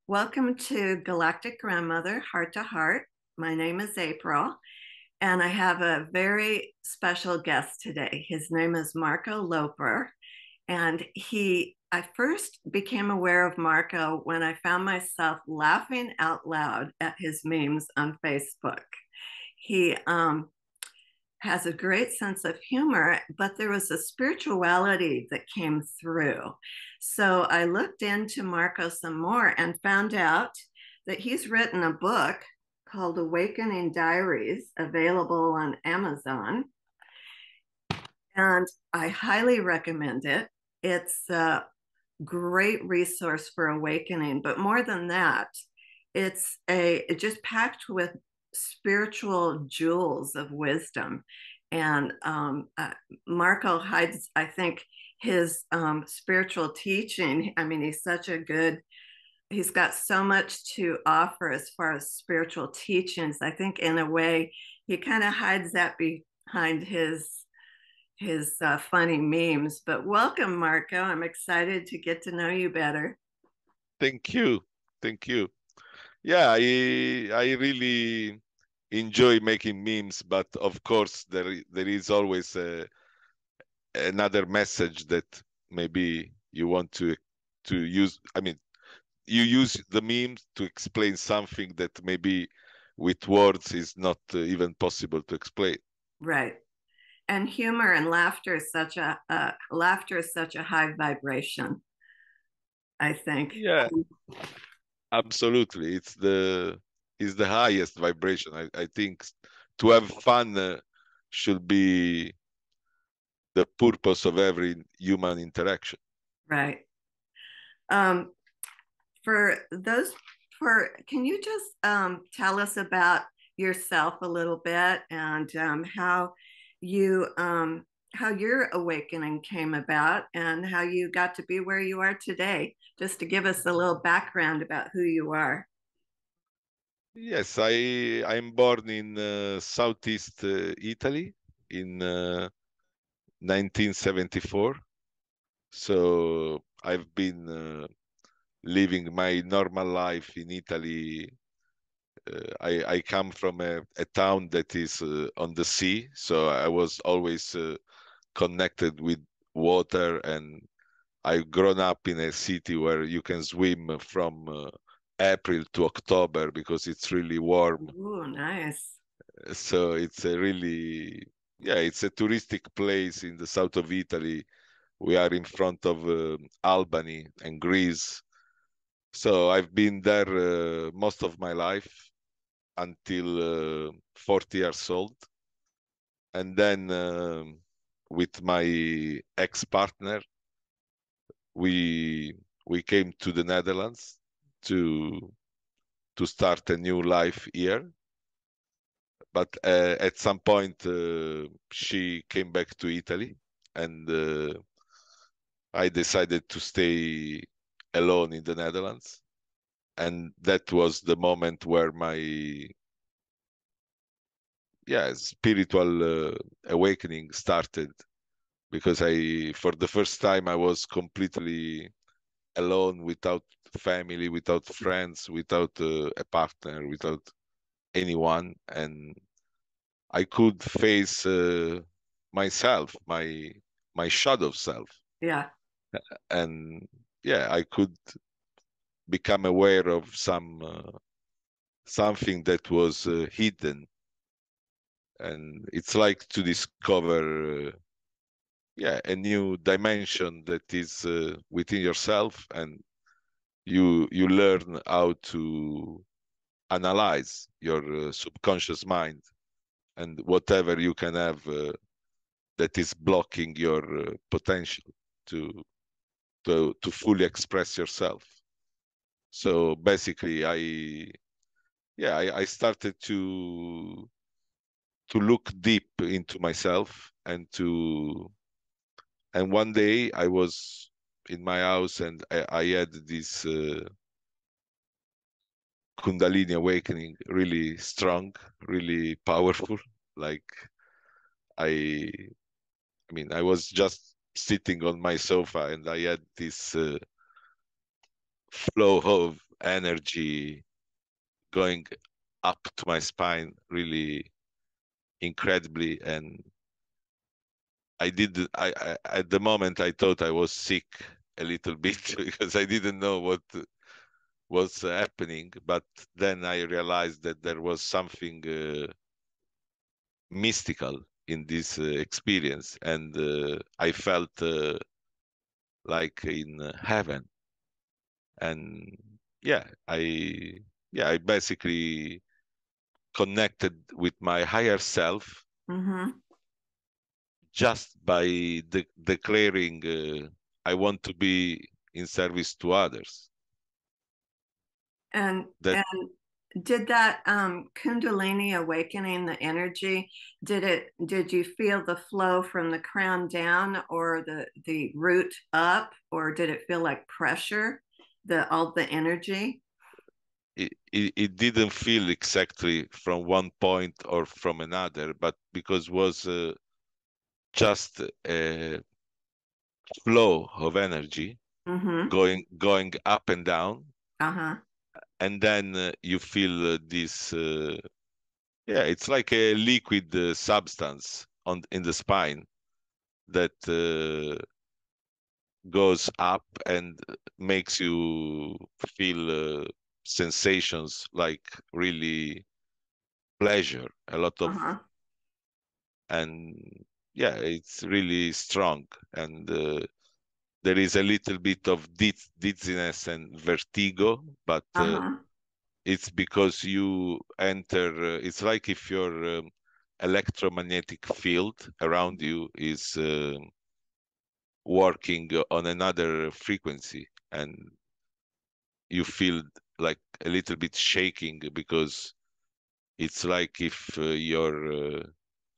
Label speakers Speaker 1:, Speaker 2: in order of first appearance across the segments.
Speaker 1: Welcome to Galactic Grandmother Heart to Heart. My name is April, and I have a very special guest today. His name is Marco Lopor, and I first became aware of Marco when I found myself laughing out loud at his memes on Facebook. He has a great sense of humor, but there was a spirituality that came through. So I looked into Marco some more and found out that he's written a book called Awakening Diaries, available on Amazon. And I highly recommend it. It's a great resource for awakening, but more than that, it's just packed with spiritual jewels of wisdom. And Marco hides, I think, his spiritual teaching. I mean, he's got so much to offer as far as spiritual teachings. I think in a way, he kind of hides that behind his funny memes. But welcome, Marco. I'm excited to get to know you better.
Speaker 2: Thank you. Thank you. Yeah, I really enjoy making memes, but of course there is always another message that maybe you want to use. I mean, you use the memes to explain something that maybe with words is not even possible to explain.
Speaker 1: Right. And humor and laughter is such a high vibration, I think.
Speaker 2: Yeah, absolutely. It's the highest vibration. I think to have fun should be the purpose of every human interaction.
Speaker 1: Right. Um, for those for Can you just tell us about yourself a little bit and you how your awakening came about and how you got to be where you are today, just to give us a little background about who you are.
Speaker 2: Yes, I'm born in Southeast Italy in 1974. So I've been living my normal life in Italy. I come from a town that is on the sea, so I was always connected with water, and I've grown up in a city where you can swim from April to October because it's really warm.
Speaker 1: Ooh, nice.
Speaker 2: So it's a really, yeah, it's a touristic place in the south of Italy. We are in front of Albany and Greece. So I've been there most of my life until 40 years old. And then with my ex-partner, we we came to the Netherlands to to start a new life here. But at some point, she came back to Italy, and I decided to stay alone in the Netherlands. And that was the moment where my spiritual awakening started, because for the first time, I was completely alone, without family, without friends, without a partner, without anyone, and I could face myself, my shadow self,
Speaker 1: Yeah.
Speaker 2: and yeah, I could become aware of something that was hidden, and it's like to discover a new dimension that is within yourself, and you learn how to analyze your subconscious mind and whatever you can have that is blocking your potential to to fully express yourself. So basically, I started to look deep into myself, and one day I was in my house, and I had this Kundalini awakening, really strong, really powerful. Like I, I mean, I was just sitting on my sofa, and I had this flow of energy going up to my spine really incredibly. And I at the moment I thought I was sick a little bit because I didn't know what was happening. But then I realized that there was something mystical in this experience, and I felt like in heaven. And yeah, I basically connected with my higher self
Speaker 1: Mm-hmm.
Speaker 2: just by declaring I want to be in service to others.
Speaker 1: And
Speaker 2: That
Speaker 1: did that Kundalini awakening the energy? Did you feel the flow from the crown down or the root up, or did it feel like pressure, the all the energy?
Speaker 2: it didn't feel exactly from one point or from another, but because was just a flow of energy
Speaker 1: Mm-hmm.
Speaker 2: going up and down.
Speaker 1: Uh-huh.
Speaker 2: And then you feel this yeah, it's like a liquid substance on in the spine that goes up and makes you feel sensations like really pleasure, a lot of.
Speaker 1: Uh-huh.
Speaker 2: And yeah, it's really strong. And there is a little bit of dizziness and vertigo, but
Speaker 1: Uh-huh.
Speaker 2: it's because you enter, it's like if your electromagnetic field around you is working on another frequency, and you feel like a little bit shaking because it's like if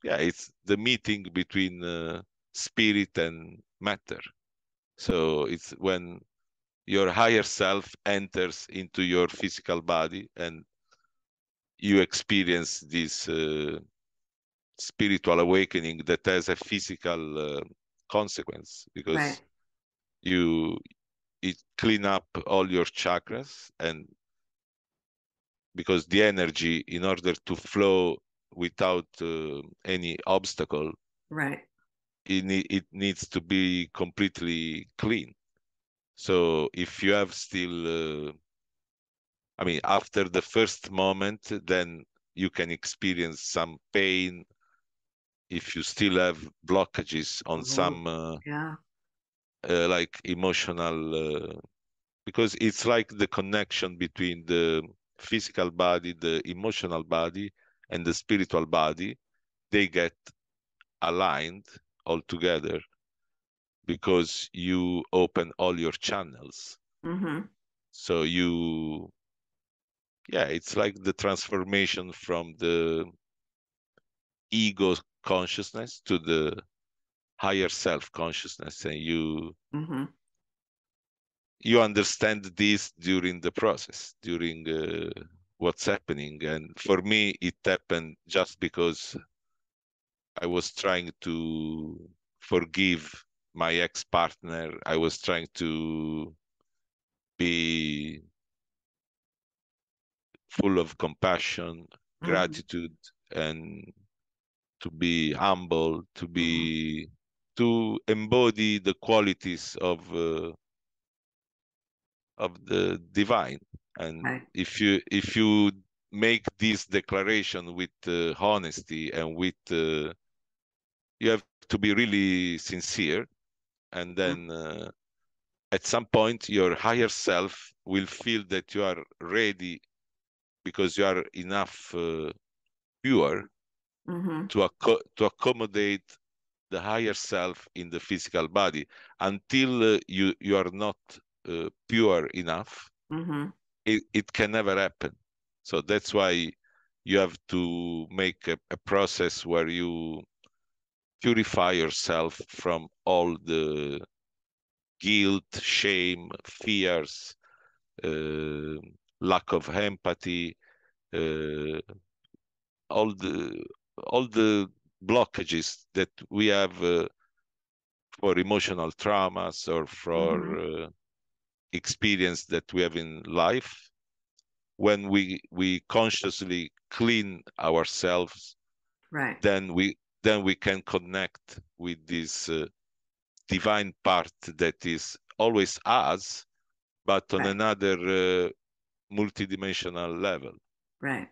Speaker 2: yeah, it's the meeting between spirit and matter. So it's when your higher self enters into your physical body and you experience this spiritual awakening that has a physical consequence,
Speaker 1: Right.
Speaker 2: because you it clean up all your chakras. And because the energy, in order to flow without any obstacle,
Speaker 1: Right.
Speaker 2: it needs to be completely clean. So if you have still I mean, after the first moment, then you can experience some pain if you still have blockages on
Speaker 1: Oh,
Speaker 2: some
Speaker 1: yeah.
Speaker 2: like emotional because it's like the connection between the physical body, the emotional body, and the spiritual body. They get aligned all together because you open all your channels.
Speaker 1: Mm-hmm.
Speaker 2: So yeah, it's like the transformation from the ego consciousness to the higher self consciousness. And
Speaker 1: Mm-hmm.
Speaker 2: you understand this during the process, during what's happening. And for me, it happened just because I was trying to forgive my ex-partner. I was trying to be full of compassion,
Speaker 1: Mm-hmm.
Speaker 2: gratitude, and to be humble,
Speaker 1: Mm-hmm.
Speaker 2: to embody the qualities of the divine. And
Speaker 1: Right.
Speaker 2: if you make this declaration with honesty and with you have to be really sincere. And then at some point your higher self will feel that you are ready because you are enough pure
Speaker 1: Mm-hmm.
Speaker 2: to accommodate the higher self in the physical body. Until you are not pure enough,
Speaker 1: Mm-hmm.
Speaker 2: it can never happen. So that's why you have to make a process where you purify yourself from all the guilt, shame, fears, uh, lack of empathy, uh, all the all the blockages that we have for emotional traumas or for
Speaker 1: Mm-hmm.
Speaker 2: experience that we have in life. When we consciously clean ourselves,
Speaker 1: Right.
Speaker 2: then we can connect with this divine part that is always us, but on
Speaker 1: Right.
Speaker 2: another multidimensional level.
Speaker 1: Right.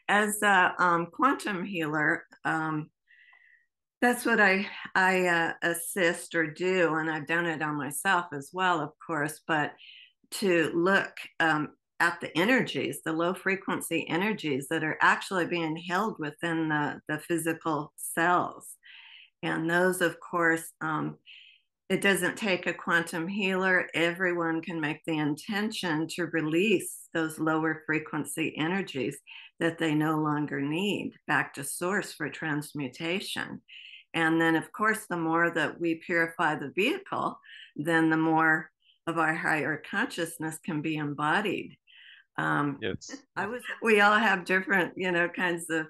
Speaker 1: As a quantum healer, that's what I assist or do, and I've done it on myself as well, of course. But to look at the energies, the low frequency energies that are actually being held within the physical cells, and those, of course, it doesn't take a quantum healer. Everyone can make the intention to release those lower frequency energies that they no longer need back to source for transmutation. And then, of course, the more that we purify the vehicle, then the more of our higher consciousness can be embodied. Um,
Speaker 2: Yes,
Speaker 1: we all have different, kinds of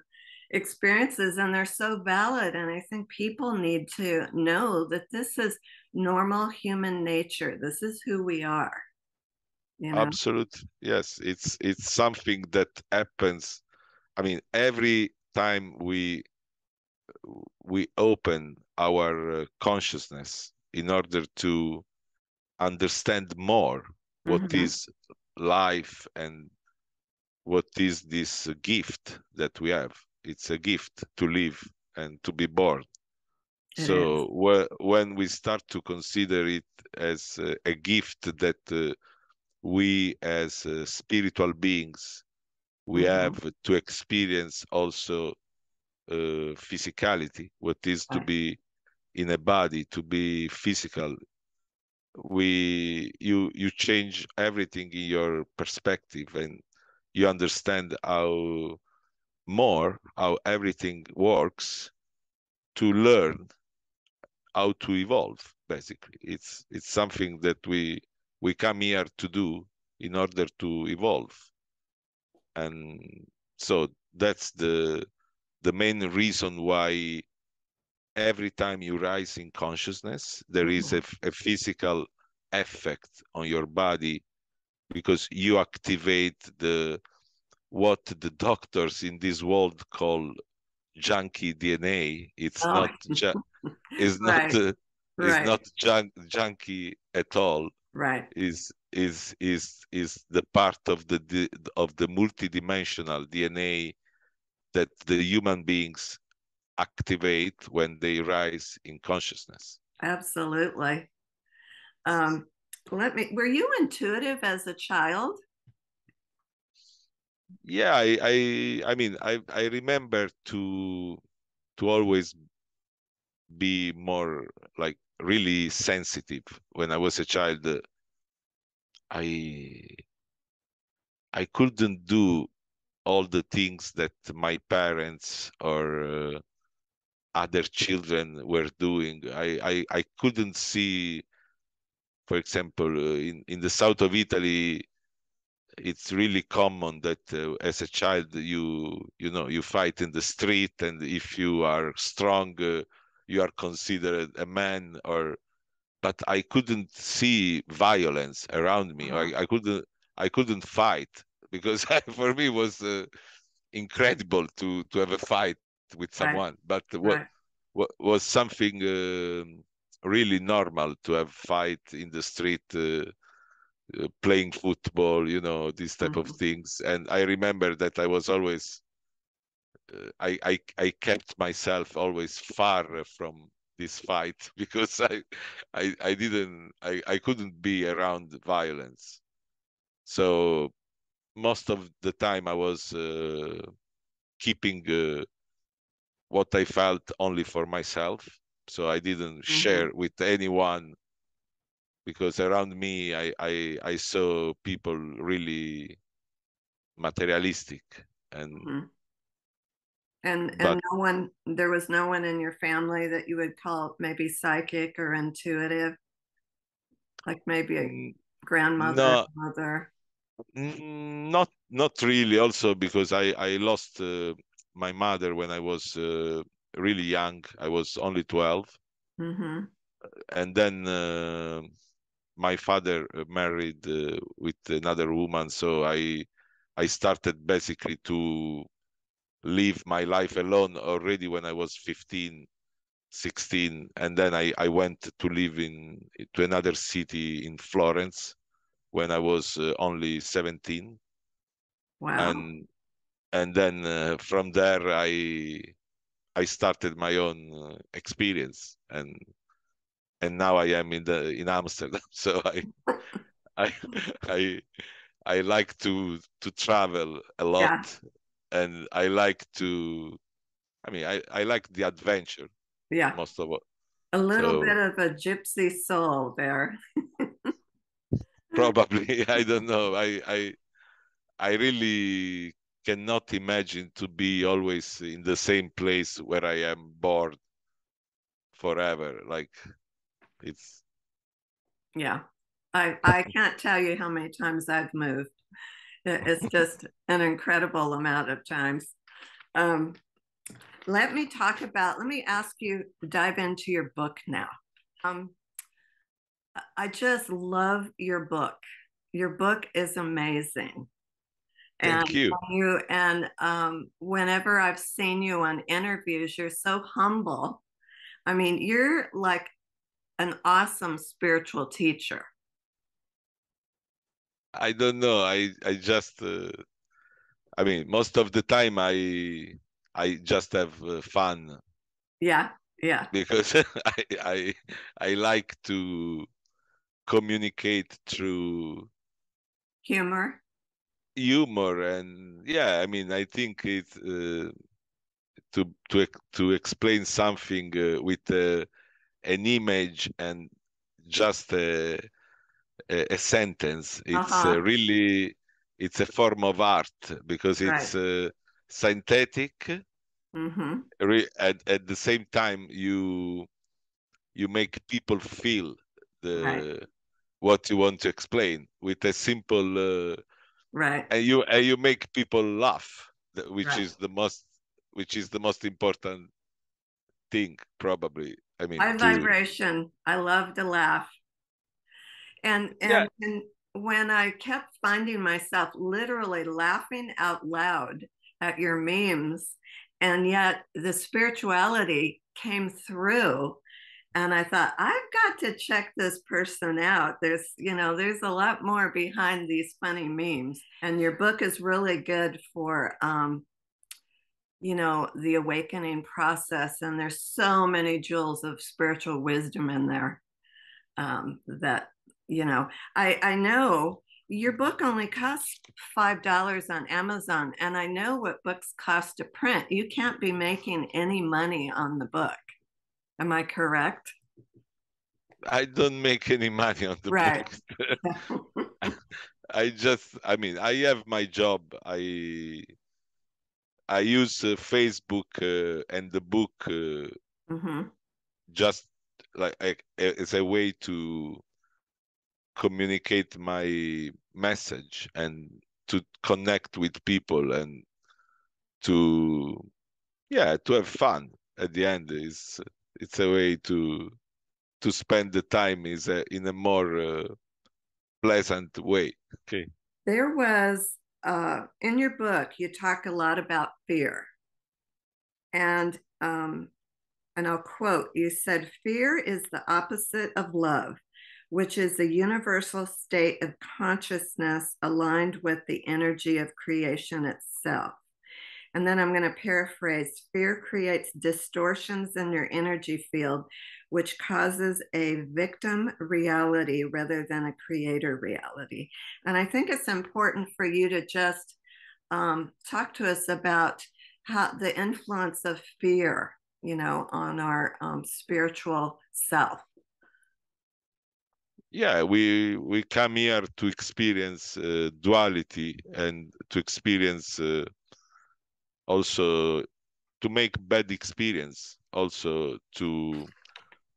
Speaker 1: experiences, and they're so valid. And I think people need to know that this is normal human nature. This is who we are, you know.
Speaker 2: absolute. Yes, it's something that happens. I mean, every time we open our consciousness in order to understand more what
Speaker 1: Mm-hmm.
Speaker 2: is life and what is this gift that we have. It's a gift to live and to be born.
Speaker 1: It is.
Speaker 2: So when we start to consider it as a gift that we as spiritual beings, we
Speaker 1: Mm-hmm.
Speaker 2: have to experience also physicality, what is to
Speaker 1: Right.
Speaker 2: be in a body, to be physical. You change everything in your perspective, and you understand how everything works, to learn how to evolve. Basically, it's something that we come here to do in order to evolve. And so that's the main reason why every time you rise in consciousness, there is
Speaker 1: Mm-hmm.
Speaker 2: a physical effect on your body, because you activate the what the doctors in this world call junkie DNA. It's
Speaker 1: Oh,
Speaker 2: not is not
Speaker 1: right,
Speaker 2: is
Speaker 1: right,
Speaker 2: not junkie at all.
Speaker 1: right.
Speaker 2: Is the part of the multidimensional DNA that the human beings activate when they rise in consciousness.
Speaker 1: Absolutely. Um, were you intuitive as a child?
Speaker 2: Yeah, I mean, I remember to always be more like really sensitive when I was a child. I I couldn't do all the things that my parents or other children were doing. I couldn't see, for example, in the south of Italy, it's really common that as a child you fight in the street, and if you are strong, you are considered a man. Or but I couldn't see violence around me.
Speaker 1: Uh-huh.
Speaker 2: I couldn't fight, because for me it was incredible to have a fight with
Speaker 1: Right,
Speaker 2: someone. But
Speaker 1: right.
Speaker 2: what was something really normal to have fight in the street, playing football, these type of
Speaker 1: Mm-hmm.
Speaker 2: things. And I remember that I was always I kept myself always far from this fight because I couldn't be around violence. So most of the time I was keeping what I felt only for myself. So I didn't
Speaker 1: Mm-hmm.
Speaker 2: share with anyone, because around me I saw people really materialistic. And
Speaker 1: Mm-hmm. And
Speaker 2: but
Speaker 1: there was no one in your family that you would call maybe psychic or intuitive, like maybe a
Speaker 2: mm,
Speaker 1: grandmother,
Speaker 2: no,
Speaker 1: mother.
Speaker 2: not really. Also because I lost my mother when I was really young. I was only 12.
Speaker 1: Mm-hmm.
Speaker 2: And then my father married with another woman, so I started basically to live my life alone already when I was 15, 16, and then I went to live to another city in Florence when I was only 17,
Speaker 1: Wow.
Speaker 2: and then from there I started my own experience, and now I am in Amsterdam. So I I I like to travel a lot,
Speaker 1: Yeah.
Speaker 2: and I like to. I mean, I like the adventure
Speaker 1: Yeah.
Speaker 2: most of all.
Speaker 1: A little bit
Speaker 2: So
Speaker 1: of a gypsy soul there.
Speaker 2: probably I don't know. I really cannot imagine to be always in the same place where I am bored forever. Like it's
Speaker 1: Yeah. I can't tell you how many times I've moved. It's just an incredible amount of times. Um, let me ask you, dive into your book now. Um, I just love your book. Your book is amazing. And
Speaker 2: thank you.
Speaker 1: whenever I've seen you on interviews, you're so humble. I mean, you're like an awesome spiritual teacher.
Speaker 2: I don't know. I just I mean most of the time I just have fun
Speaker 1: Yeah, yeah.
Speaker 2: because I I like to communicate through
Speaker 1: Humor.
Speaker 2: humor, and yeah, I mean I think it's to explain something with an image and just a sentence. It's
Speaker 1: Uh-huh.
Speaker 2: really it's a form of art because
Speaker 1: Right.
Speaker 2: it's synthetic.
Speaker 1: Mm-hmm.
Speaker 2: At the same time, you make people feel
Speaker 1: Right.
Speaker 2: the what you want to explain with a simple
Speaker 1: Right.
Speaker 2: and you make people laugh, which
Speaker 1: Right.
Speaker 2: is the most important thing probably. I mean
Speaker 1: High
Speaker 2: to
Speaker 1: vibration. I love to laugh. And
Speaker 2: yeah,
Speaker 1: and and when I kept finding myself literally laughing out loud at your memes, and yet the spirituality came through, and I thought, I've got to check this person out. There's a lot more behind these funny memes. And your book is really good for the awakening process. And there's so many jewels of spiritual wisdom in there that I know your book only costs $5 on Amazon, and I know what books cost to print. You can't be making any money on the book. Am I correct?
Speaker 2: I don't make any money on the
Speaker 1: Right.
Speaker 2: book. I mean, I have my job. I use Facebook and the book
Speaker 1: Mm-hmm.
Speaker 2: just as a way to communicate my message and to connect with people and to to have fun at the end. Is It's a way to spend the time is in a more pleasant way. Okay.
Speaker 1: There was in your book, you talk a lot about fear, and and I'll quote, you said, fear is the opposite of love, which is a universal state of consciousness aligned with the energy of creation itself. And then I'm going to paraphrase, fear creates distortions in your energy field, which causes a victim reality rather than a creator reality. And I think it's important for you to just talk to us about how the influence of fear, on our spiritual self.
Speaker 2: Yeah, we come here to experience duality and to experience also to make bad experience, also to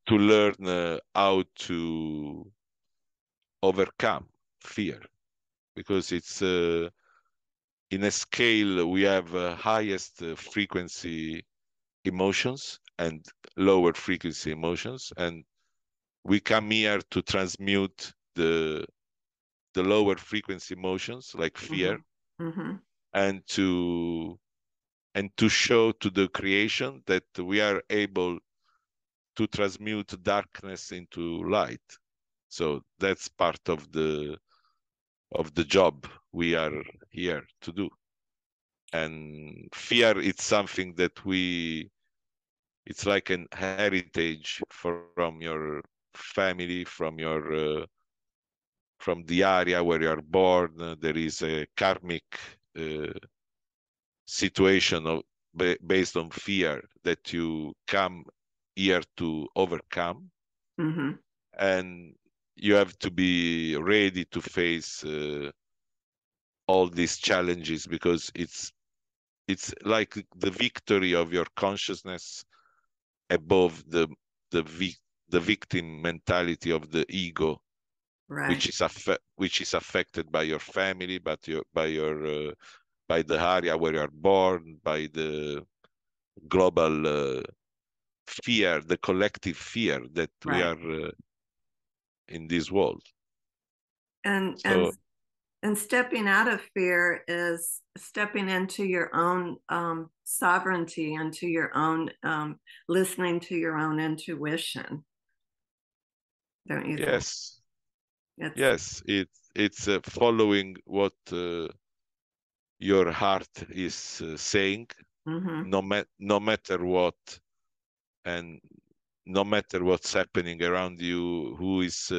Speaker 2: learn how to overcome fear, because it's in a scale we have highest frequency emotions and lower frequency emotions, and we come here to transmute the lower frequency emotions like fear,
Speaker 1: Mm-hmm. Mm-hmm.
Speaker 2: and to show to the creation that we are able to transmute darkness into light. So that's part of the job we are here to do. And fear, it's something that it's like an heritage from your family, from the area where you are born. There is a karmic uh, situation based on fear that you come here to overcome,
Speaker 1: Mm-hmm.
Speaker 2: and you have to be ready to face all these challenges, because it's like the victory of your consciousness above the vic- the victim mentality of the ego,
Speaker 1: Right.
Speaker 2: which is affected by your family, by the area where you are born, by the global fear, the collective fear that we
Speaker 1: Right.
Speaker 2: are in this world.
Speaker 1: And and
Speaker 2: So
Speaker 1: and stepping out of fear is stepping into your own sovereignty, into your own listening to your own intuition, don't you think?
Speaker 2: yes,
Speaker 1: It's
Speaker 2: yes, it's following what your heart is saying,
Speaker 1: mm-hmm.
Speaker 2: no matter what, and no matter what's happening around you, who is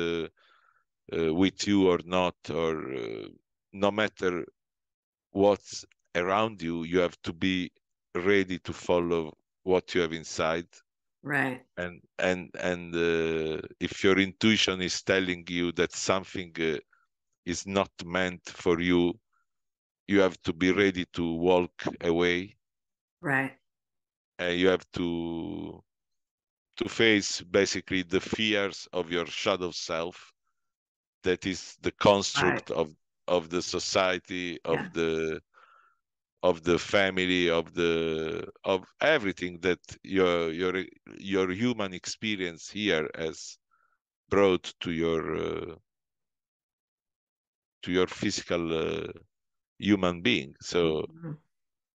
Speaker 2: with you or not, or no matter what's around you, you have to be ready to follow what you have inside.
Speaker 1: Right.
Speaker 2: And if your intuition is telling you that something is not meant for you, you have to be ready to walk away,
Speaker 1: Right.
Speaker 2: and you have to face basically the fears of your shadow self, that is the
Speaker 1: Right.
Speaker 2: construct of the society,
Speaker 1: Yeah.
Speaker 2: of the family, of everything that your human experience here has brought to your physical human being. So
Speaker 1: Mm-hmm.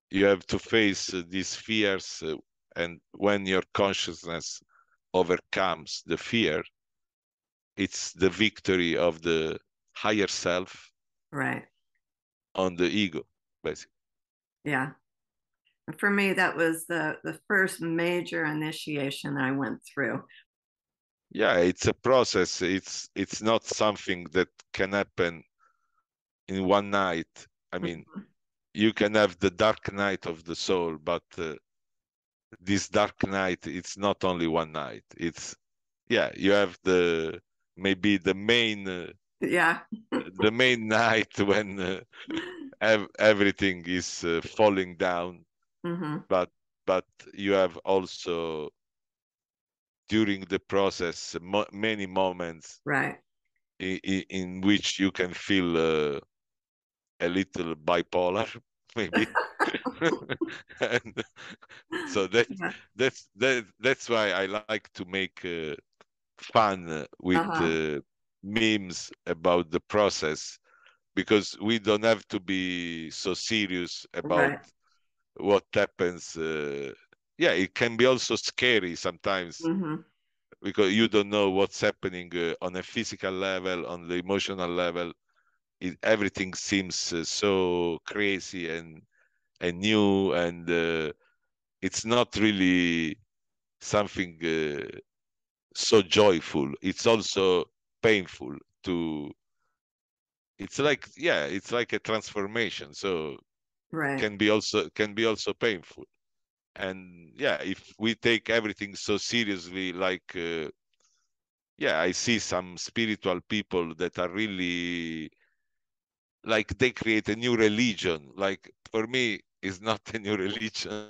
Speaker 2: you have to face these fears, and when your consciousness overcomes the fear, it's the victory of the higher self
Speaker 1: Right.
Speaker 2: on the ego, basically.
Speaker 1: Yeah. For me, that was the first major initiation I went through.
Speaker 2: Yeah, it's a process. It's not something that can happen in one night. I mean,
Speaker 1: Mhm.
Speaker 2: you can have the dark night of the soul, but this dark night, it's not only one night. It's, yeah, you have maybe
Speaker 1: Yeah.
Speaker 2: the main night when everything is falling down,
Speaker 1: Hmm.
Speaker 2: but you have also during the process many moments
Speaker 1: Right.
Speaker 2: in which you can feel a little bipolar, maybe. And so
Speaker 1: Yeah.
Speaker 2: that's why I like to make fun with
Speaker 1: Uh-huh.
Speaker 2: memes about the process, because we don't have to be so serious about
Speaker 1: Right.
Speaker 2: what happens. Yeah, it can be also scary sometimes,
Speaker 1: Hmm.
Speaker 2: because you don't know what's happening on a physical level, on the emotional level. Everything seems so crazy and new, and it's not really something so joyful. It's also painful to. It's like, yeah, it's like a transformation. So
Speaker 1: Right.
Speaker 2: can be also painful. And yeah, if we take everything so seriously, like yeah, I see some spiritual people that are really like they create a new religion. Like for me, it's not a new religion.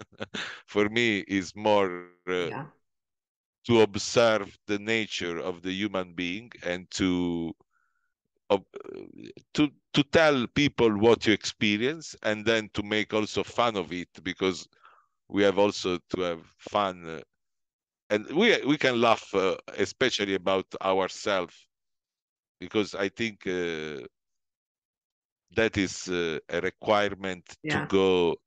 Speaker 2: For me, is more
Speaker 1: Yeah.
Speaker 2: to observe the nature of the human being, and ob- to tell people what you experience, and then to make also fun of it, because we have also to have fun, and we can laugh especially about ourselves, because I think that is a requirement to
Speaker 1: Yeah,
Speaker 2: go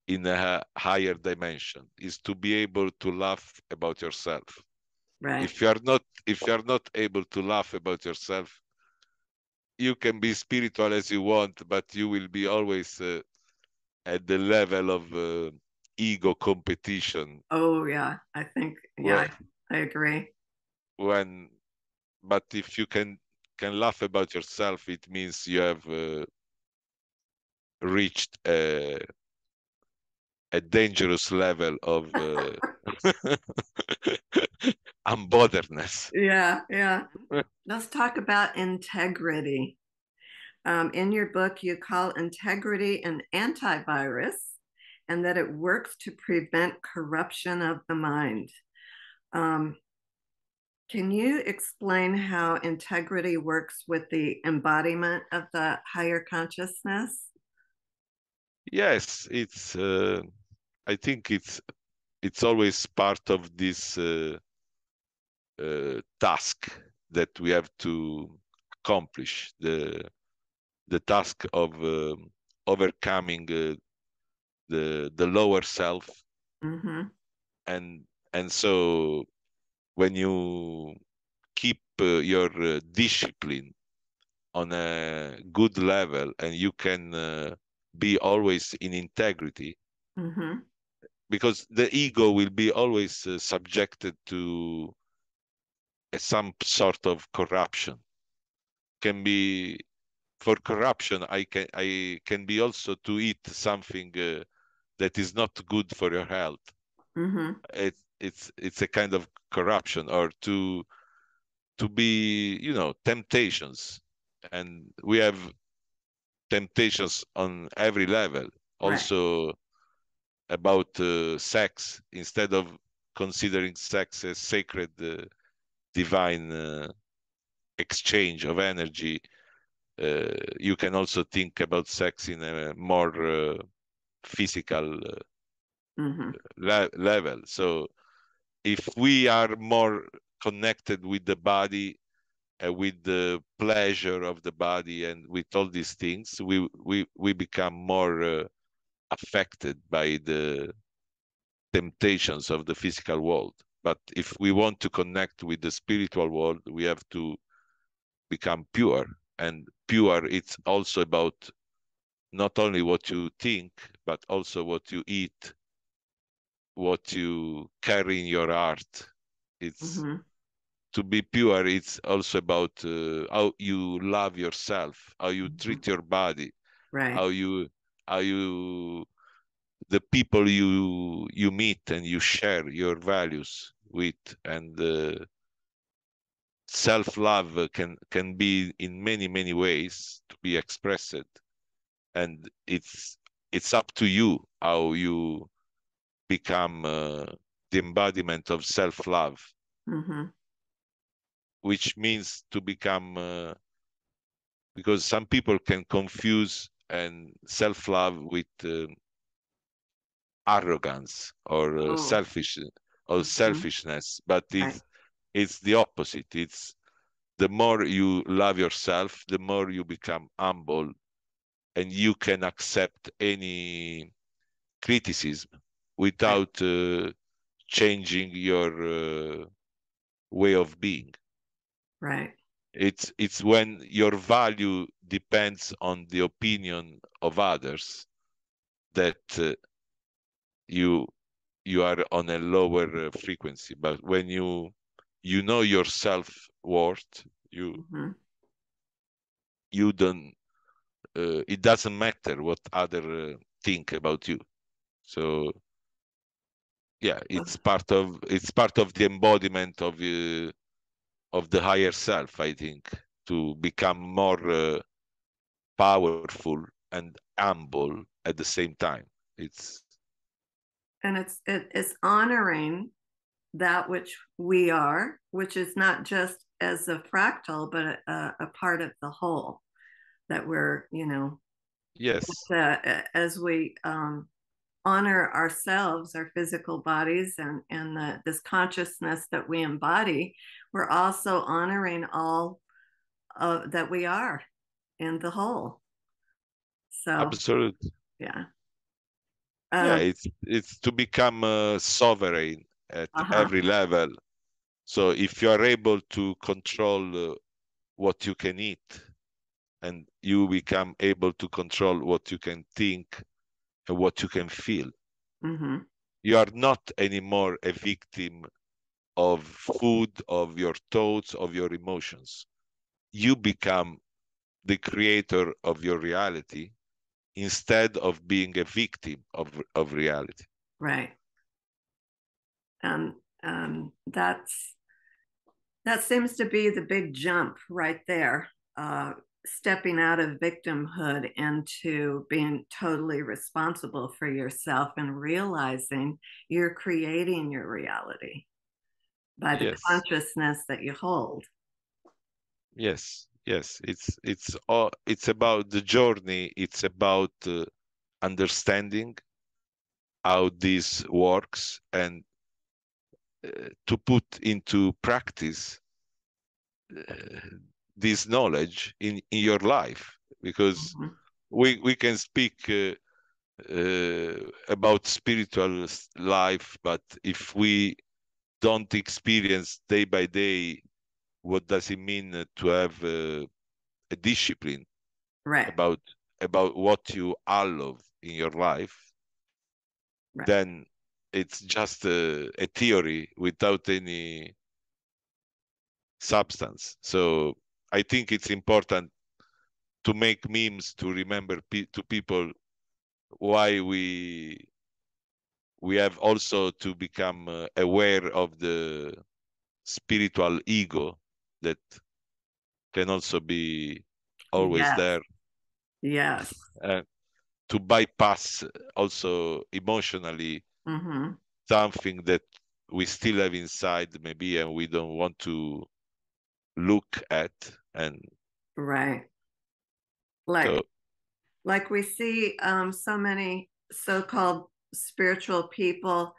Speaker 2: in a higher dimension, is to be able to laugh about yourself.
Speaker 1: right.
Speaker 2: If you are not able to laugh about yourself, you can be spiritual as you want, but you will be always at the level of ego competition.
Speaker 1: Oh, yeah. I think, yeah,
Speaker 2: Where
Speaker 1: I agree.
Speaker 2: when But if you can laugh about yourself, it means you have reached a dangerous level of unbotheredness.
Speaker 1: Yeah, yeah. Let's talk about integrity. In your book, you call integrity an antivirus and that it works to prevent corruption of the mind. Um, can you explain how integrity works with the embodiment of the higher consciousness?
Speaker 2: Yes, I think it's always part of this task that we have to accomplish, the task of overcoming the lower self.
Speaker 1: Mm-hmm.
Speaker 2: And so when you keep your discipline on a good level, and you can be always in integrity,
Speaker 1: Mm-hmm.
Speaker 2: because the ego will be always subjected to some sort of corruption. Can be For corruption, I can be also to eat something that is not good for your health.
Speaker 1: Mm-hmm.
Speaker 2: It's a kind of corruption, or to be, temptations. And we have temptations on every level,
Speaker 1: Right.
Speaker 2: also about sex. Instead of considering sex as sacred, divine exchange of energy, you can also think about sex in a more physical
Speaker 1: Mm-hmm.
Speaker 2: level. So if we are more connected with the body, with the pleasure of the body, and with all these things, we become more affected by the temptations of the physical world. But if we want to connect with the spiritual world, we have to become pure. And pure, it's also about not only what you think, but also what you eat, what you carry in your heart. It's
Speaker 1: Mm-hmm.
Speaker 2: To be pure, it's also about how you love yourself, how you
Speaker 1: Mm-hmm.
Speaker 2: treat your body,
Speaker 1: Right.
Speaker 2: how you how you the people you meet and you share your values with. And self-love can be in many many ways to be expressed. And it's up to you how you become the embodiment of self-love,
Speaker 1: Mm-hmm.
Speaker 2: which means to become because some people can confuse and self-love with arrogance or
Speaker 1: Oh. Mm-hmm.
Speaker 2: selfishness. But
Speaker 1: Right.
Speaker 2: it's the opposite. It's the more you love yourself, the more you become humble, and you can accept any criticism
Speaker 1: Right.
Speaker 2: without changing your way of being.
Speaker 1: Right.
Speaker 2: It's when your value depends on the opinion of others that you you are on a lower frequency. But when you know your self-worth,
Speaker 1: Mm-hmm.
Speaker 2: you don't it doesn't matter what other think about you. So yeah, it's part of the embodiment of the higher self, I think, to become more powerful and humble at the same time. It's
Speaker 1: And it's honoring that which we are, which is not just as a fractal, but a part of the whole that we're,
Speaker 2: Yes,
Speaker 1: as we honor ourselves, our physical bodies, and this consciousness that we embody, we're also honoring that we are in the whole. So
Speaker 2: Absolutely.
Speaker 1: yeah.
Speaker 2: Yeah,
Speaker 1: Um,
Speaker 2: it's to become sovereign at
Speaker 1: uh-huh.
Speaker 2: every level. So if you are able to control what you can eat, and you become able to control what you can think and what you can feel,
Speaker 1: Mm-hmm.
Speaker 2: you are not anymore a victim of food, of your thoughts, of your emotions. You become the creator of your reality instead of being a victim of reality.
Speaker 1: Right. And that seems to be the big jump right there. Stepping out of victimhood into being totally responsible for yourself and realizing you're creating your reality by the
Speaker 2: Yes,
Speaker 1: consciousness that you hold.
Speaker 2: yes. It's about the journey. It's about understanding how this works and to put into practice uh, this knowledge in your life, because
Speaker 1: Mhm.
Speaker 2: we can speak about spiritual life, but if we don't experience day by day what does it mean to have a discipline
Speaker 1: Right,
Speaker 2: about what you all love in your life,
Speaker 1: right.
Speaker 2: then it's just a theory without any substance. So I think it's important to make memes to remember to people why we have also to become aware of the spiritual ego that can also be always
Speaker 1: Yes,
Speaker 2: there,
Speaker 1: yes.
Speaker 2: and to bypass also emotionally
Speaker 1: Hmm.
Speaker 2: something that we still have inside maybe and we don't want to look at. And
Speaker 1: Right. Like
Speaker 2: so
Speaker 1: like we see so many so-called spiritual people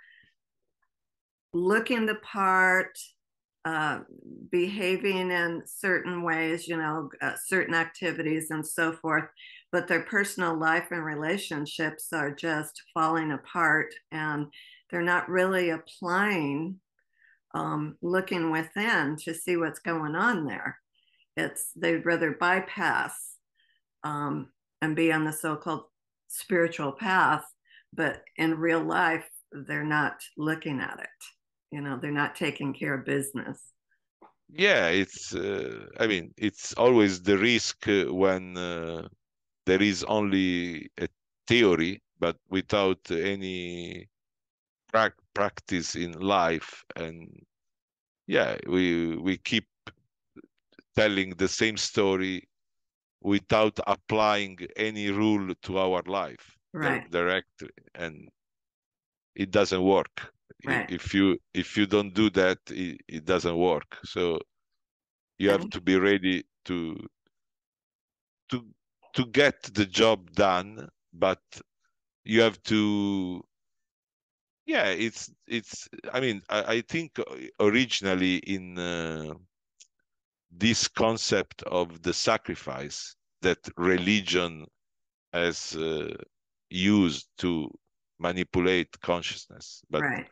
Speaker 1: looking the part, uh, behaving in certain ways, certain activities and so forth, but their personal life and relationships are just falling apart and they're not really applying, looking within to see what's going on there. They'd rather bypass, um, and be on the so-called spiritual path, but in real life, they're not looking at it. They're not taking care of business.
Speaker 2: yeah, I mean, it's always the risk when there is only a theory but without any practice in life. And yeah, we keep telling the same story without applying any rule to our life
Speaker 1: Right,
Speaker 2: directly, and it doesn't work.
Speaker 1: right.
Speaker 2: If you don't do that, it doesn't work. So you have
Speaker 1: And
Speaker 2: to be ready to to get the job done, but you have to, yeah, it's I mean, I think originally in this concept of the sacrifice that religion has used to manipulate consciousness, but
Speaker 1: right.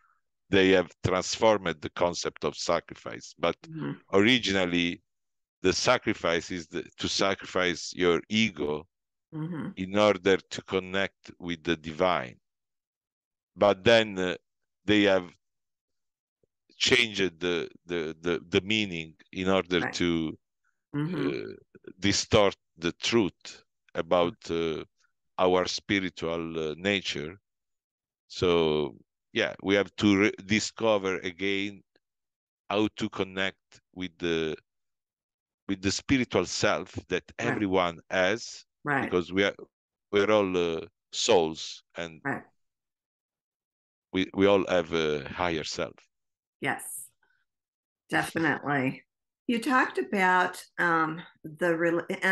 Speaker 2: they have transformed the concept of sacrifice. But
Speaker 1: Hmm.
Speaker 2: originally, the sacrifice is to sacrifice your ego
Speaker 1: Hmm.
Speaker 2: in order to connect with the divine. But then they have changed the meaning in order
Speaker 1: Right.
Speaker 2: to
Speaker 1: Hmm.
Speaker 2: uh, distort the truth about our spiritual nature. So yeah, we have to discover again how to connect with the spiritual self that
Speaker 1: Right.
Speaker 2: everyone has,
Speaker 1: Right.
Speaker 2: because we're all souls, and
Speaker 1: Right.
Speaker 2: we all have a higher self.
Speaker 1: Yes, definitely. You talked about and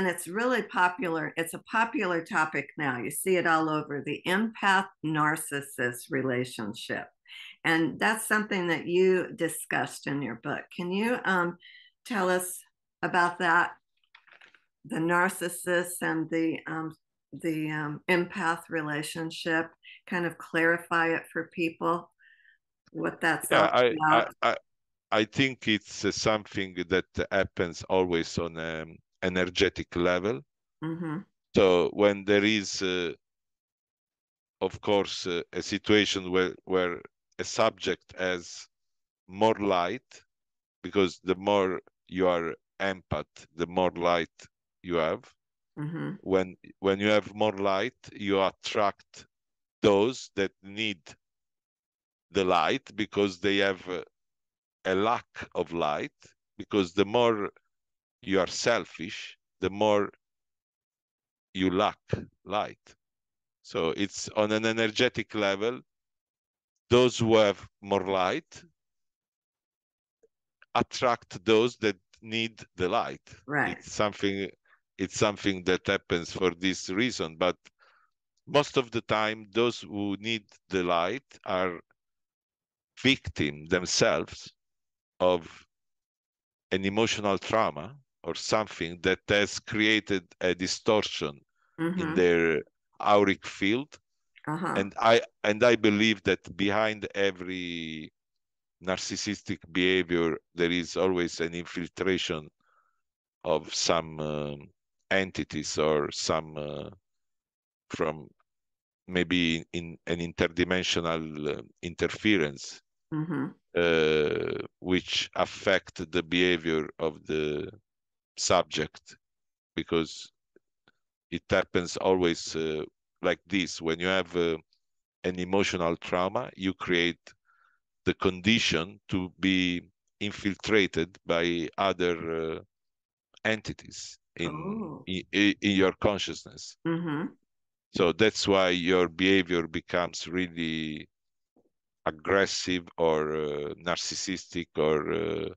Speaker 1: it's really popular. It's a popular topic now. You see it all over, the empath narcissist relationship. And that's something that you discussed in your book. Can you tell us about that? the narcissist and the empath relationship, kind of clarify it for people what that's
Speaker 2: Yeah,
Speaker 1: all about.
Speaker 2: I think it's something that happens always on an energetic level.
Speaker 1: Mm-hmm.
Speaker 2: So when there is, of course, a situation where a subject has more light, because the more you are empath, the more light you have.
Speaker 1: Mm-hmm.
Speaker 2: When you have more light, you attract those that need the light because they have a lack of light. Because the more you are selfish, the more you lack light. So it's on an energetic level. Those who have more light attract those that need the light.
Speaker 1: Right.
Speaker 2: It's something that happens for this reason. But most of the time, those who need the light are victim themselves of an emotional trauma or something that has created a distortion in
Speaker 1: Mm-hmm.
Speaker 2: their auric field.
Speaker 1: Uh-huh.
Speaker 2: And I believe that behind every narcissistic behavior there is always an infiltration of some entities, or some from maybe in an interdimensional interference,
Speaker 1: Mm-hmm.
Speaker 2: which affect the behavior of the subject. Because it happens always like this. When you have an emotional trauma, you create the condition to be infiltrated by other entities
Speaker 1: Oh.
Speaker 2: in your consciousness.
Speaker 1: Mm-hmm.
Speaker 2: So that's why your behavior becomes really aggressive, or narcissistic, or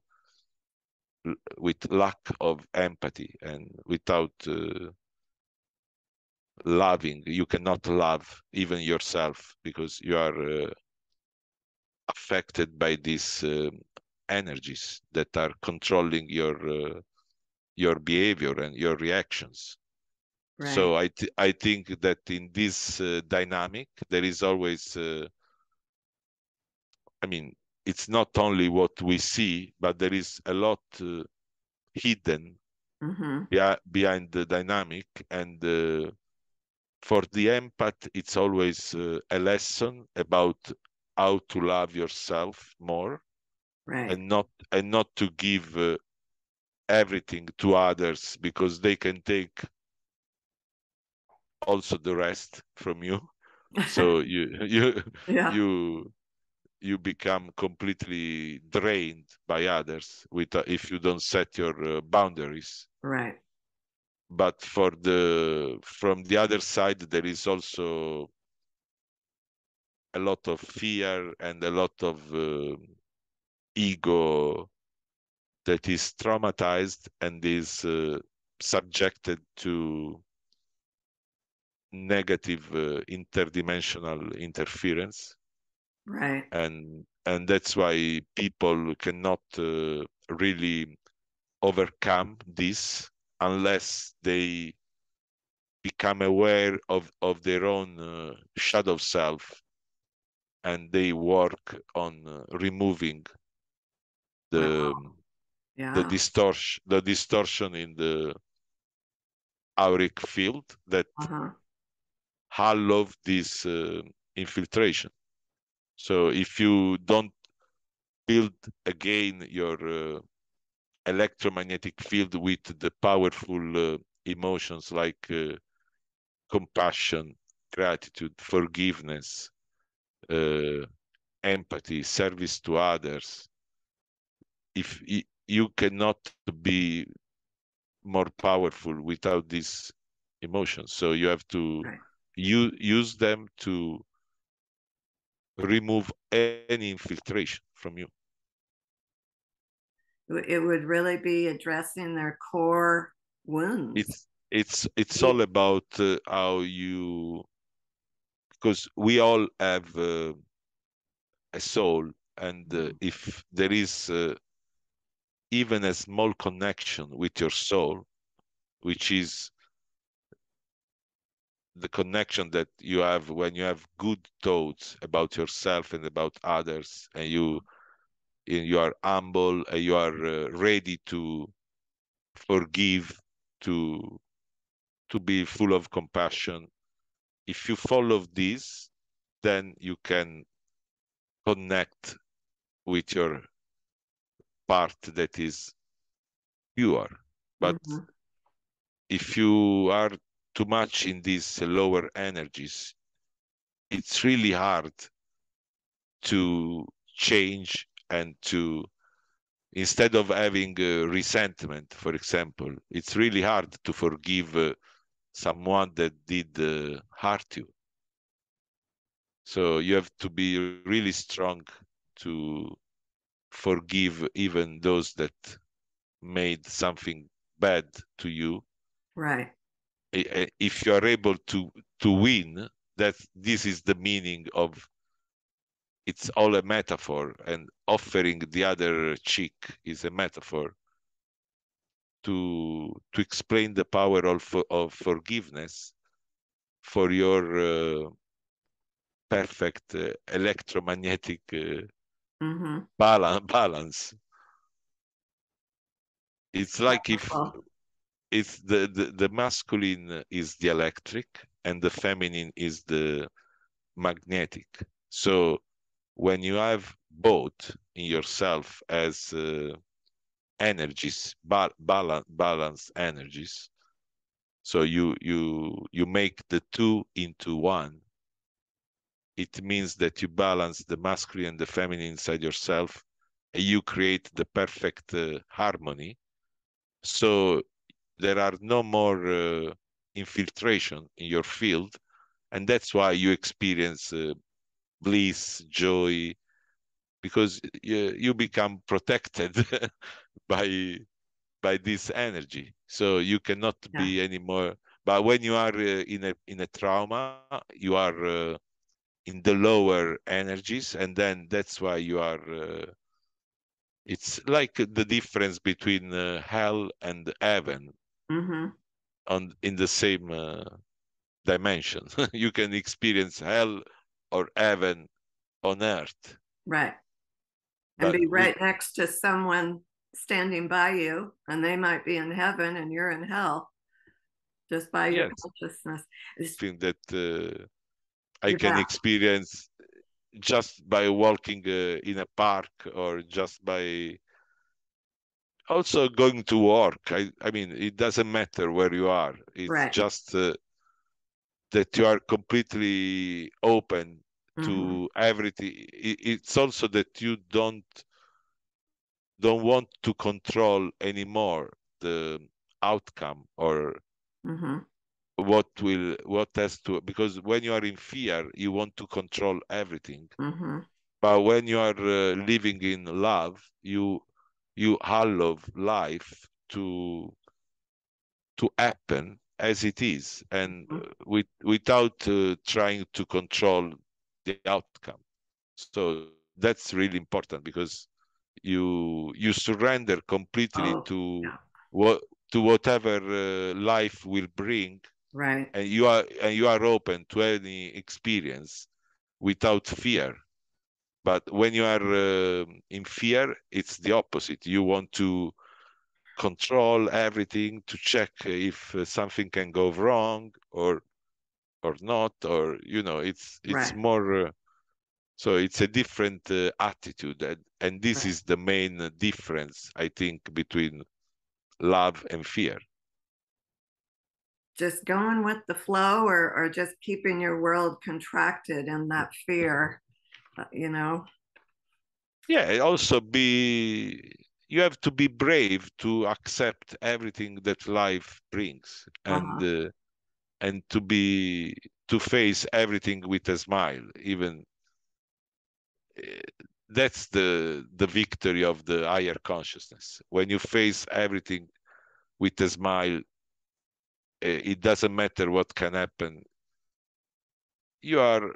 Speaker 2: with lack of empathy, and without loving. You cannot love even yourself because you are affected by these energies that are controlling your behavior and your reactions.
Speaker 1: Right.
Speaker 2: So I think that in this dynamic there is always, I mean, it's not only what we see, but there is a lot hidden
Speaker 1: Mm-hmm.
Speaker 2: behind the dynamic. And for the empath, it's always a lesson about how to love yourself more,
Speaker 1: Right.
Speaker 2: and not to give everything to others, because they can take also the rest from you. So you
Speaker 1: Yeah.
Speaker 2: you you become completely drained by others with if you don't set your boundaries.
Speaker 1: Right.
Speaker 2: But from the other side, there is also a lot of fear and a lot of ego that is traumatized and is subjected to negative interdimensional interference.
Speaker 1: Right.
Speaker 2: And that's why people cannot really overcome this unless they become aware of their own shadow self, and they work on removing the
Speaker 1: Wow.
Speaker 2: the
Speaker 1: Yeah.
Speaker 2: distortion in the auric field that
Speaker 1: Uh-huh.
Speaker 2: allow this infiltration. So if you don't build again your electromagnetic field with the powerful emotions like compassion, gratitude, forgiveness, uh, empathy, service to others, if you cannot be more powerful without these emotions. So you have to
Speaker 1: Right.
Speaker 2: use them to remove any infiltration from you.
Speaker 1: It would really be addressing their core wounds.
Speaker 2: It's
Speaker 1: Deep.
Speaker 2: all about how you, because we all have a soul, and
Speaker 1: Mhm.
Speaker 2: if there is even a small connection with your soul, which is the connection that you have when you have good thoughts about yourself and about others, and you are humble and you are ready to forgive, to be full of compassion. If you follow this, then you can connect with your part that is pure. But
Speaker 1: Mm-hmm.
Speaker 2: if you are too much in these lower energies, it's really hard to change and to, instead of having resentment, for example, it's really hard to forgive someone that did hurt you. So you have to be really strong to forgive even those that made something bad to you.
Speaker 1: Right.
Speaker 2: If you are able to win, that this is the meaning of, it's all a metaphor, and offering the other cheek is a metaphor to explain the power of forgiveness for your perfect electromagnetic
Speaker 1: Mm-hmm.
Speaker 2: balance. It's like if
Speaker 1: Wonderful.
Speaker 2: it's the masculine is the electric and the feminine is the magnetic. So when you have both in yourself as energies, balance energies, so you make the two into one, it means that you balance the masculine and the feminine inside yourself, and you create the perfect harmony. So there are no more infiltration in your field, and that's why you experience bliss, joy, because you become protected by this energy. So you cannot
Speaker 1: Yeah.
Speaker 2: be anymore. But when you are in a trauma, you are in the lower energies, and then that's why you are. It's like the difference between hell and heaven
Speaker 1: Mm-hmm.
Speaker 2: on in the same dimension. You can experience hell or heaven on earth,
Speaker 1: Right. And
Speaker 2: but
Speaker 1: be
Speaker 2: we
Speaker 1: right next to someone standing by you, and they might be in heaven and you're in hell just by your
Speaker 2: yes,
Speaker 1: consciousness. It's,
Speaker 2: think that I
Speaker 1: you
Speaker 2: can
Speaker 1: bet.
Speaker 2: experience just by walking in a park, or just by also going to work. I mean, it doesn't matter where you are. It's
Speaker 1: Right.
Speaker 2: just that you are completely open
Speaker 1: Mm-hmm.
Speaker 2: to everything. It's also that you don't want to control anymore the outcome, or
Speaker 1: Mm-hmm.
Speaker 2: what has to, because when you are in fear you want to control everything.
Speaker 1: Mm-hmm.
Speaker 2: But when you are living in love, you allow life to happen as it is, and
Speaker 1: Mm-hmm.
Speaker 2: without trying to control the outcome. So that's really important, because you surrender completely
Speaker 1: Oh, yeah.
Speaker 2: what to whatever life will bring,
Speaker 1: Right.
Speaker 2: and you are open to any experience without fear. But when you are in fear, it's the opposite. You want to control everything, to check if something can go wrong or not, or it's
Speaker 1: Right.
Speaker 2: more so it's a different attitude, and this
Speaker 1: Right.
Speaker 2: is the main difference, I think, between love and fear.
Speaker 1: Just going with the flow, or just keeping your world contracted in that fear, you know?
Speaker 2: Yeah, also be you have to be brave to accept everything that life brings,
Speaker 1: Uh-huh.
Speaker 2: and to face everything with a smile. Even uh, that's the victory of the higher consciousness. When you face everything with a smile, it doesn't matter what can happen. You are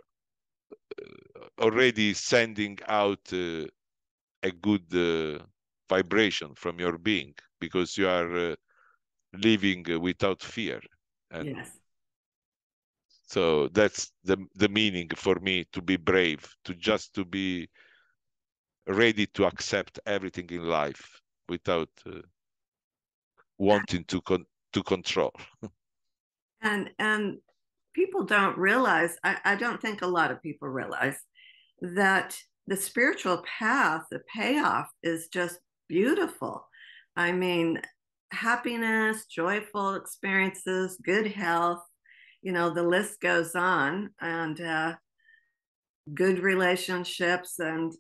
Speaker 2: already sending out a good vibration from your being, because you are living without fear. And
Speaker 1: Yes.
Speaker 2: so that's the meaning for me, to be brave, to be ready to accept everything in life without wanting to control.
Speaker 1: And people don't realize, I don't think a lot of people realize that the spiritual path, the payoff is just beautiful. I mean, happiness, joyful experiences, good health, the list goes on, and good relationships, and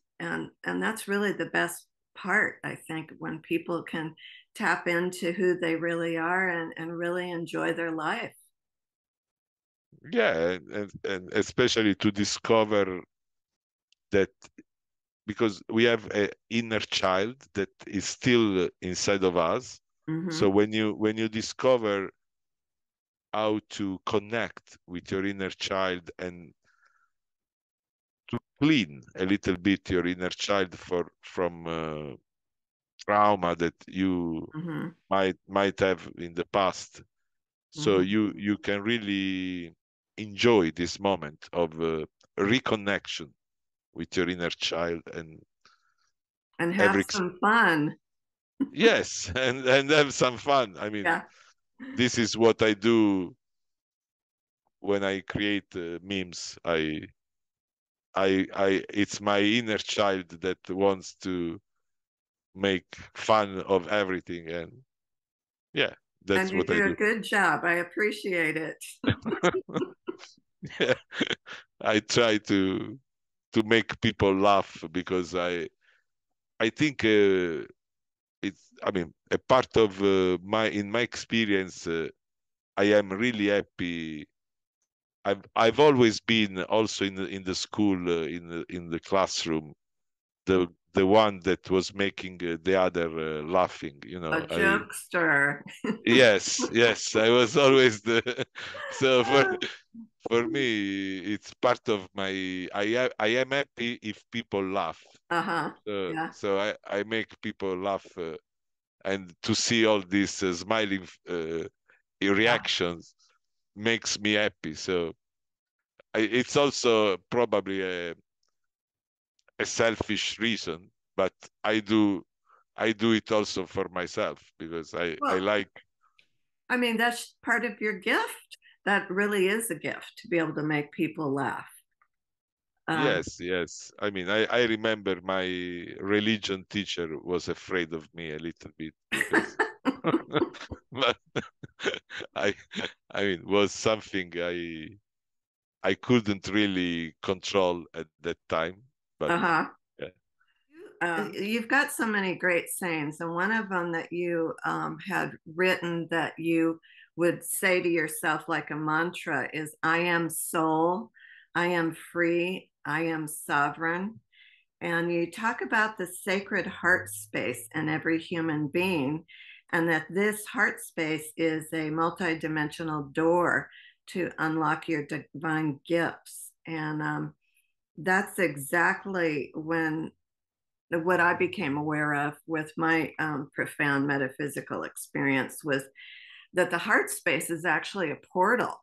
Speaker 1: that's really the best part, I think, when people can tap into who they really are and really enjoy their life.
Speaker 2: Yeah, and especially to discover that, because we have an inner child that is still inside of us. So
Speaker 1: Mm-hmm.
Speaker 2: when you discover how to connect with your inner child and to clean a little bit your inner child from trauma that you
Speaker 1: Mm-hmm.
Speaker 2: might have in the past, so
Speaker 1: Mm-hmm.
Speaker 2: you can really enjoy this moment of reconnection with your inner child and
Speaker 1: And have
Speaker 2: every
Speaker 1: some fun.
Speaker 2: yes, and have some fun. I mean,
Speaker 1: Yeah.
Speaker 2: this is what I do when I create memes. It's my inner child that wants to make fun of everything, and yeah,
Speaker 1: And
Speaker 2: that's
Speaker 1: you
Speaker 2: what I
Speaker 1: do a
Speaker 2: do.
Speaker 1: good job. I appreciate it.
Speaker 2: Yeah. I try to make people laugh because I think it's, I mean, a part of my experience, I am really happy. I've always been also in the school, in the classroom, the one that was making the other laughing.
Speaker 1: A jokester.
Speaker 2: Yes, I was always the so for me it's part of my, I am happy if people laugh.
Speaker 1: Uh-huh. Yeah.
Speaker 2: So I make people laugh, and to see all these smiling
Speaker 1: Yeah.
Speaker 2: reactions makes me happy. So it's also probably a selfish reason, but I do it also for myself because I
Speaker 1: Well,
Speaker 2: like.
Speaker 1: I mean, that's part of your gift. That really is a gift to be able to make people laugh. Um,
Speaker 2: Yes. I mean, I remember my religion teacher was afraid of me a little bit because but I I mean was something I couldn't really control at that time. But
Speaker 1: uh-huh.
Speaker 2: yeah.
Speaker 1: You've got so many great sayings, and one of them that you had written that you would say to yourself like a mantra is, I am soul, I am free, I am sovereign. And you talk about the sacred heart space in every human being, and that this heart space is a multidimensional door to unlock your divine gifts. And that's exactly what I became aware of with my profound metaphysical experience was that the heart space is actually a portal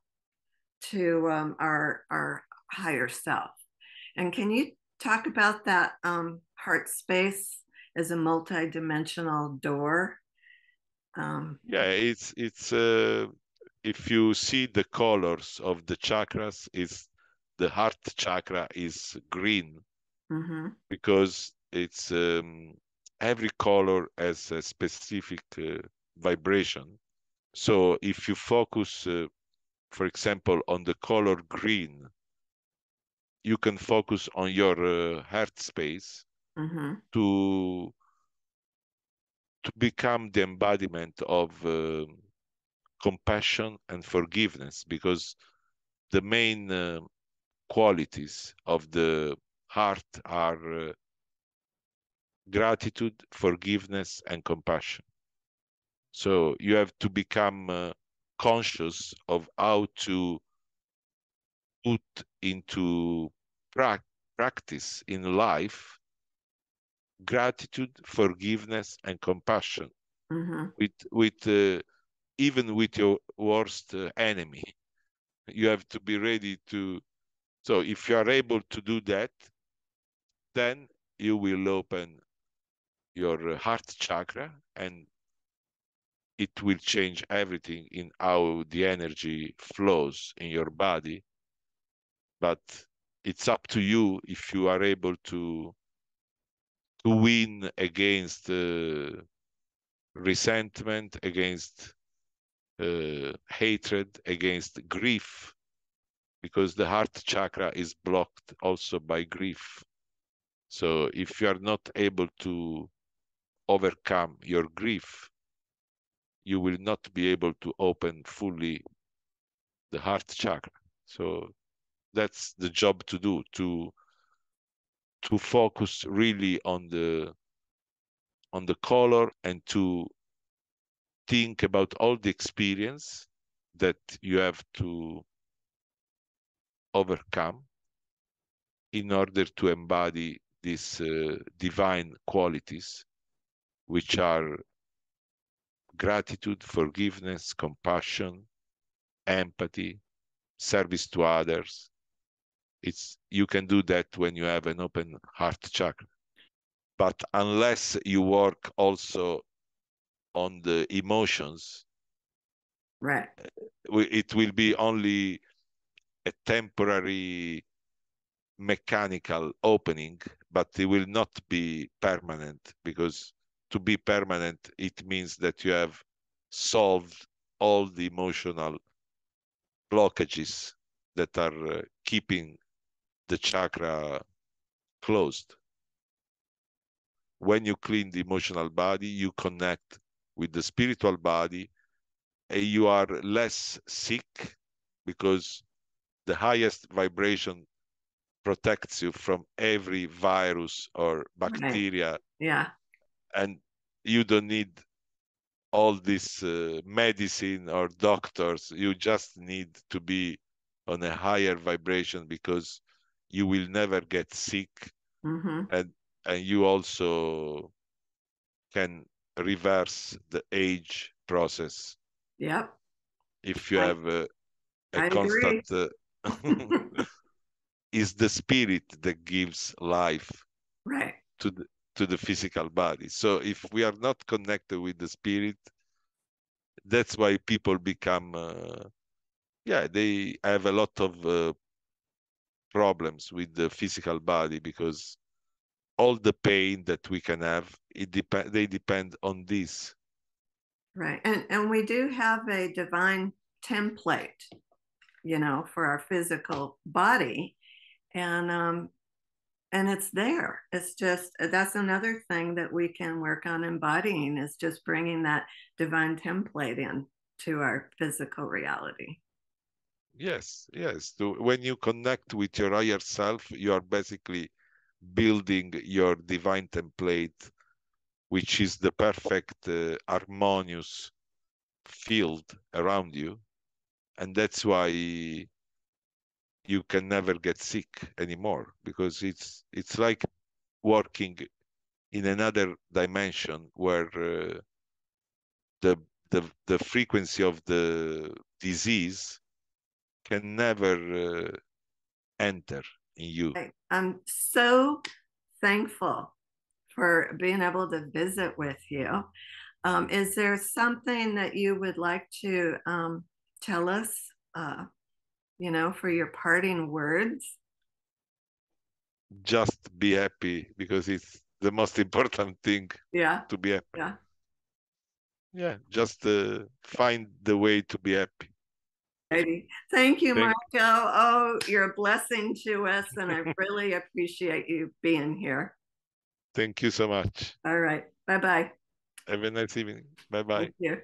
Speaker 1: to our higher self. And can you talk about that heart space as a multidimensional door? Um,
Speaker 2: Yeah, it's if you see the colors of the chakras, is the heart chakra is green
Speaker 1: mhm,
Speaker 2: because it's every color has a specific vibration. So if you focus, for example, on the color green, you can focus on your heart space
Speaker 1: mhm,
Speaker 2: to become the embodiment of compassion and forgiveness, because the main qualities of the heart are gratitude, forgiveness, and compassion. So you have to become conscious of how to put into pra- practice in life gratitude, forgiveness, and compassion
Speaker 1: mhm,
Speaker 2: with even with your worst enemy. You have to be ready to. So if you are able to do that, then you will open your heart chakra, and it will change everything in how the energy flows in your body. But it's up to you if you are able to win against resentment, against hatred, against grief, because the heart chakra is blocked also by grief. So if you are not able to overcome your grief, you will not be able to open fully the heart chakra. So that's the job to do, to focus really on the color, and to think about all the experience that you have to overcome in order to embody these divine qualities, which are gratitude, forgiveness, compassion, empathy, service to others. You can do that when you have an open heart chakra. But unless you work also on the emotions,
Speaker 1: Right.
Speaker 2: it will be only a temporary mechanical opening, but it will not be permanent, because to be permanent, it means that you have solved all the emotional blockages that are keeping the chakra closed. When you clean the emotional body, you connect with the spiritual body, and you are less sick, because the highest vibration protects you from every virus or
Speaker 1: Right.
Speaker 2: bacteria,
Speaker 1: Yeah.
Speaker 2: and you don't need all this medicine or doctors. You just need to be on a higher vibration, because you will never get sick,
Speaker 1: Mm-hmm.
Speaker 2: and you also can reverse the age process
Speaker 1: Yep.
Speaker 2: if you
Speaker 1: I
Speaker 2: have a
Speaker 1: I
Speaker 2: constant
Speaker 1: agree.
Speaker 2: is the spirit that gives life
Speaker 1: Right.
Speaker 2: to the physical body. So if we are not connected with the spirit, that's why people become yeah, they have a lot of problems with the physical body, because all the pain that we can have, they depend on this.
Speaker 1: Right. And we do have a divine template, for our physical body. And it's there. It's just that's another thing that we can work on embodying, is just bringing that divine template in to our physical reality.
Speaker 2: Yes, yes. When you connect with your higher self, you are basically building your divine template, which is the perfect harmonious field around you. And that's why you can never get sick anymore, because it's like working in another dimension where the the frequency of the disease can never enter in you.
Speaker 1: I'm so thankful for being able to visit with you. Is there something that you would like to tell us, for your parting words?
Speaker 2: Just be happy, because it's the most important thing,
Speaker 1: Yeah,
Speaker 2: to be happy.
Speaker 1: yeah.
Speaker 2: Yeah, just find the way to be happy.
Speaker 1: Righty. Thank you, Marco.
Speaker 2: Thank,
Speaker 1: Oh, you're a blessing to us, and I really appreciate you being here.
Speaker 2: thank you so much.
Speaker 1: All right. Bye bye.
Speaker 2: Have a nice evening. Bye bye.
Speaker 1: Thank you.